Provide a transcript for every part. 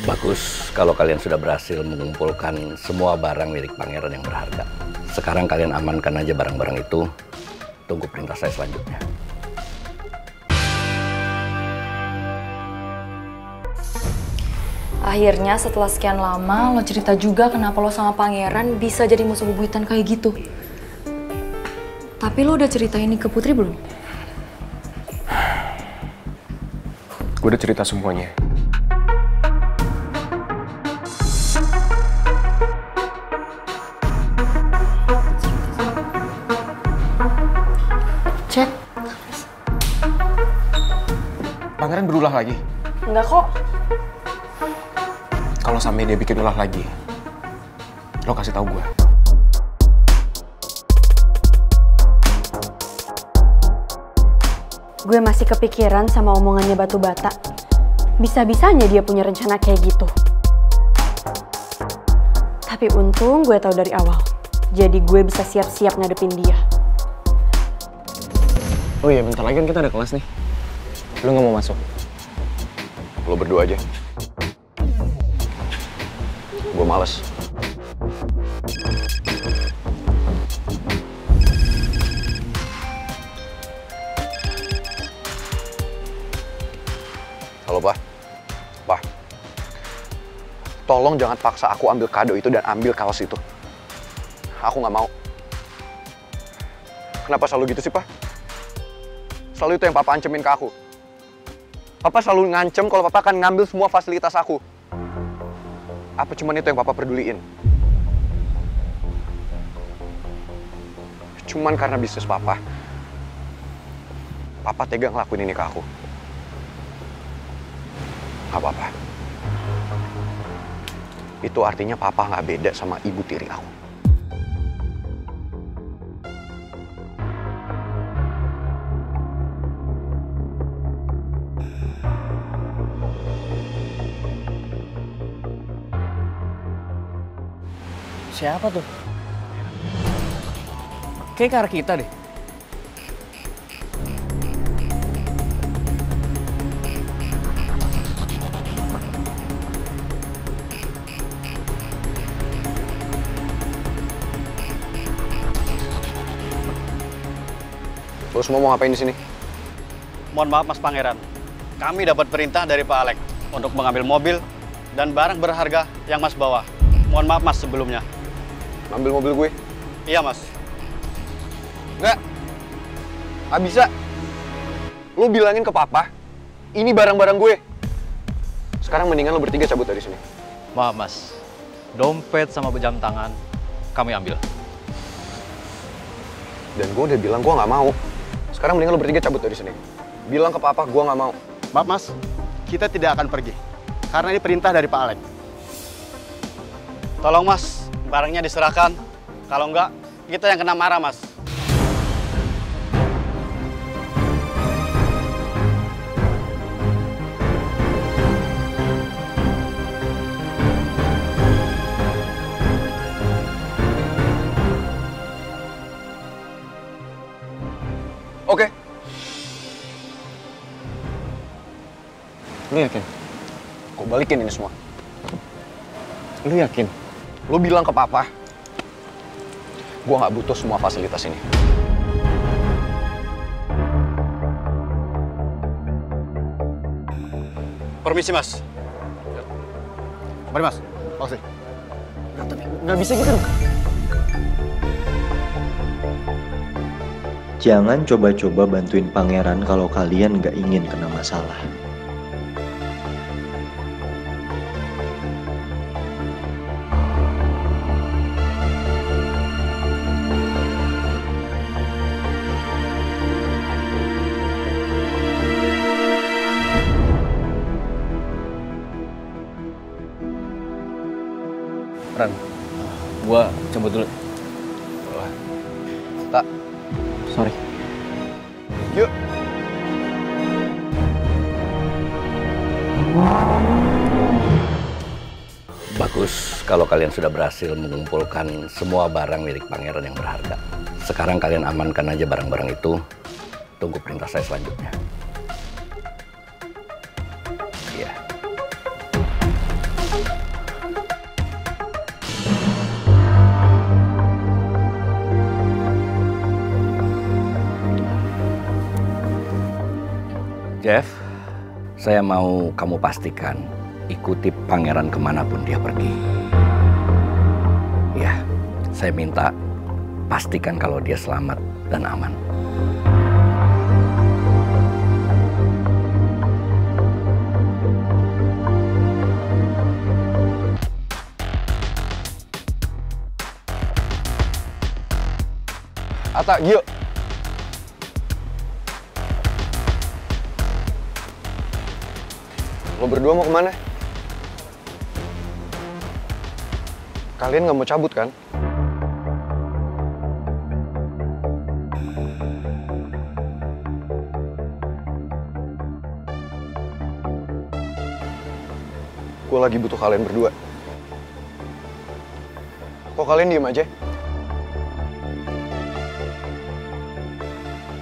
Bagus kalau kalian sudah berhasil mengumpulkan semua barang milik pangeran yang berharga. Sekarang kalian amankan aja barang-barang itu. Tunggu perintah saya selanjutnya. Akhirnya setelah sekian lama lo cerita juga kenapa lo sama pangeran bisa jadi musuh bebuyutan kayak gitu. Tapi lo udah cerita ini ke Putri belum? Gue udah cerita semuanya. Cek. Pangeran berulah lagi. Enggak kok. Kalau sampai dia bikin ulah lagi, lo kasih tahu gue. Gue masih kepikiran sama omongannya Batu Bata. Bisa-bisanya dia punya rencana kayak gitu. Tapi untung gue tahu dari awal. Jadi gue bisa siap-siap ngadepin dia. Oh iya, bentar lagi kan kita ada kelas nih. Lo nggak mau masuk? Lo berdua aja. Gue males. Halo, Pak. Pak. Tolong jangan paksa aku ambil kado itu dan ambil kaos itu. Aku nggak mau. Kenapa selalu gitu sih, Pak? Selalu itu yang Papa ancemin ke aku. Papa selalu ngancem kalau Papa akan ngambil semua fasilitas aku. Apa cuman itu yang Papa peduliin? Cuman karena bisnis Papa. Papa tega ngelakuin ini ke aku. Gak apa-apa. Itu artinya Papa gak beda sama ibu tiri aku. Siapa tuh? Kayak ke arah kita deh. Lo semua mau ngapain di sini? Mohon maaf Mas Pangeran, kami dapat perintah dari Pak Alek untuk mengambil mobil dan barang berharga yang Mas bawa. Mohon maaf Mas sebelumnya. Ngambil mobil gue? Iya Mas. Enggak. Gak bisa. Lo bilangin ke Papa, ini barang-barang gue. Sekarang mendingan lo bertiga cabut dari sini. Maaf Mas, dompet sama jam tangan kami ambil. Dan gue udah bilang gue gak mau. Sekarang mendingan lo bertiga cabut dari sini. Bilang ke Papa gue gak mau. Maaf Mas, kita tidak akan pergi karena ini perintah dari Pak Alek. Tolong Mas, barangnya diserahkan. Kalau enggak, kita yang kena marah Mas. Oke. Lo yakin? Gue balikin ini semua. Lo yakin? Lo bilang ke Papa, gue gak butuh semua fasilitas ini. Permisi Mas. Mari Mas, makasih. Nggak bisa gitu dong. Jangan coba-coba bantuin pangeran kalau kalian nggak ingin kena masalah. Ran, gua cabut dulu. Tak. Sorry. Yuk. Bagus kalau kalian sudah berhasil mengumpulkan semua barang milik pangeran yang berharga. Sekarang kalian amankan aja barang-barang itu. Tunggu perintah saya selanjutnya. Iya. Jeff, saya mau kamu pastikan ikuti pangeran kemanapun dia pergi. Ya, saya minta pastikan kalau dia selamat dan aman. Ata, Gio. Lo berdua mau kemana? Kalian nggak mau cabut kan? Gue lagi butuh kalian berdua. Kok kalian diem aja?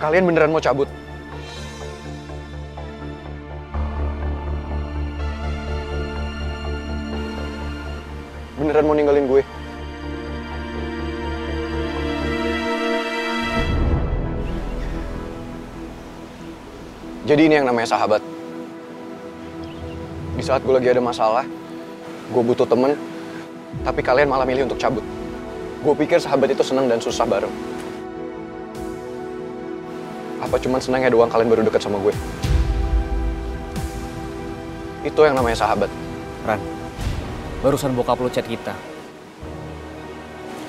Kalian beneran mau cabut? Beneran mau ninggalin gue? Jadi ini yang namanya sahabat. Di saat gue lagi ada masalah, gue butuh temen, tapi kalian malah milih untuk cabut. Gue pikir sahabat itu senang dan susah bareng. Apa cuman senangnya doang kalian baru deket sama gue? Itu yang namanya sahabat. Ran, barusan bokap lo chat kita.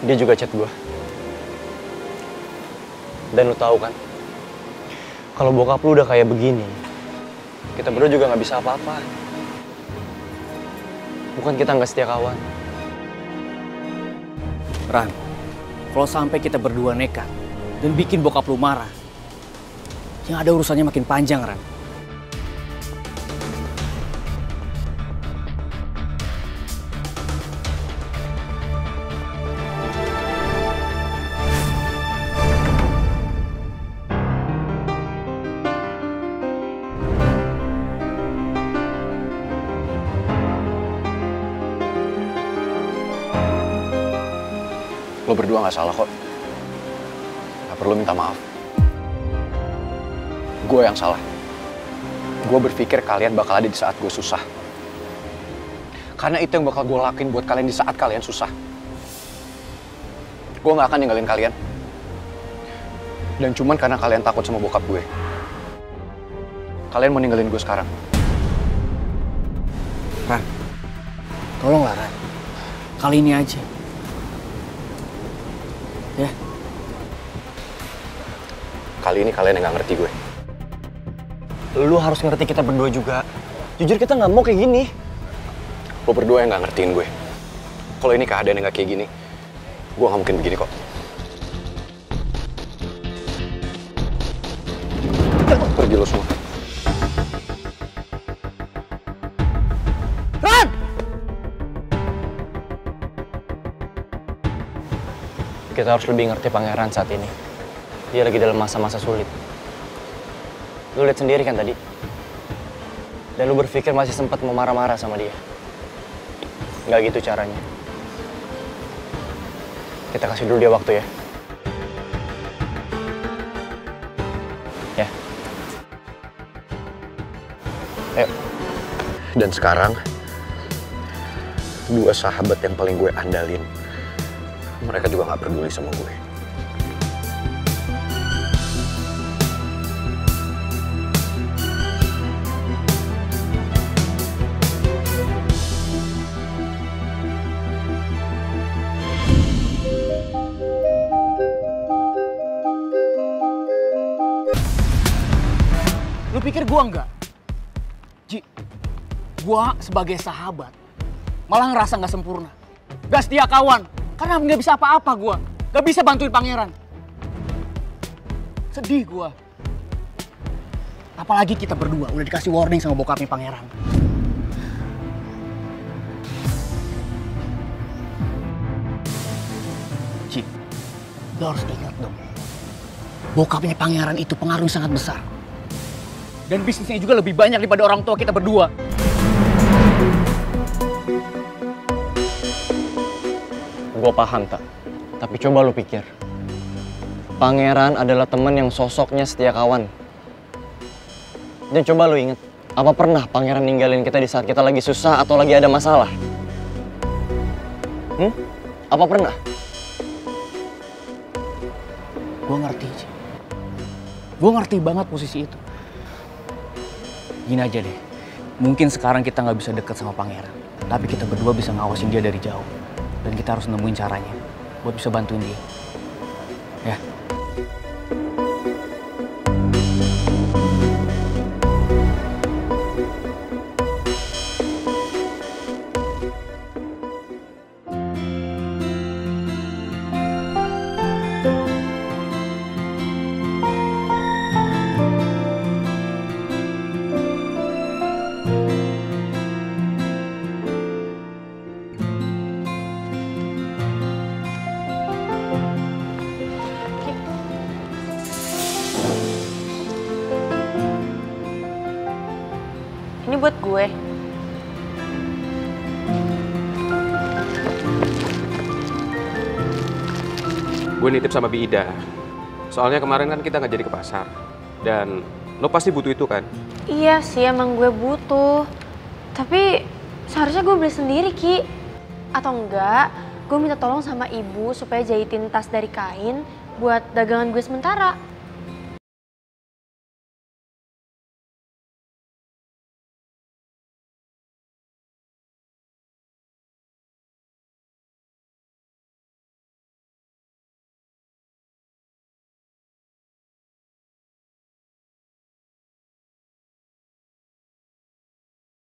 Dia juga chat gue. Dan lu tahu kan, kalau bokap lu udah kayak begini, kita berdua juga nggak bisa apa-apa. Bukan kita nggak setia kawan. Ran, kalau sampai kita berdua nekat dan bikin bokap lu marah, yang ada urusannya makin panjang, Ran. Lo berdua nggak salah kok. Nggak perlu minta maaf. Gue yang salah. Gue berpikir kalian bakal ada di saat gue susah. Karena itu yang bakal gue lakuin buat kalian di saat kalian susah. Gue nggak akan ninggalin kalian. Dan cuman karena kalian takut sama bokap gue. Kalian mau ninggalin gue sekarang. Ran, tolonglah Ran. Kali ini aja. Ya. Kali ini kalian yang nggak ngerti gue. Lu harus ngerti kita berdua juga. Jujur kita nggak mau kayak gini. Lo berdua yang nggak ngertiin gue. Kalau ini keadaan yang nggak kayak gini, gue nggak mungkin begini kok. Pergi lo semua. Kita harus lebih ngerti pangeran saat ini. Dia lagi dalam masa-masa sulit. Lu lihat sendiri kan tadi. Dan lu berpikir masih sempat mau marah-marah sama dia. Nggak gitu caranya. Kita kasih dulu dia waktu ya. Ya. Ayo. Dan sekarang, dua sahabat yang paling gue andalin, mereka juga nggak peduli sama gue. Lu pikir gua enggak? Ji, gua sebagai sahabat malah ngerasa nggak sempurna, nggak setia kawan. Karena nggak bisa apa-apa gue, nggak bisa bantuin pangeran. Sedih gue. Apalagi kita berdua udah dikasih warning sama bokapnya pangeran. Cik, lo harus ingat dong. Bokapnya pangeran itu pengaruh sangat besar. Dan bisnisnya juga lebih banyak daripada orang tua kita berdua. Gue paham, tak. Tapi coba lu pikir. Pangeran adalah teman yang sosoknya setia kawan. Dan coba lu inget, apa pernah pangeran ninggalin kita di saat kita lagi susah atau lagi ada masalah? Apa pernah? Gue ngerti, Ci. Gue ngerti banget posisi itu. Gini aja deh, mungkin sekarang kita nggak bisa deket sama pangeran, tapi kita berdua bisa ngawasin dia dari jauh. Dan kita harus nemuin caranya buat bisa bantuin dia. Ya. Ini buat gue. Gue nitip sama Bi Ida. Soalnya kemarin kan kita nggak jadi ke pasar. Dan lo pasti butuh itu kan? Iya sih, emang gue butuh. Tapi seharusnya gue beli sendiri, Ki. Atau enggak, gue minta tolong sama ibu supaya jahitin tas dari kain buat dagangan gue sementara.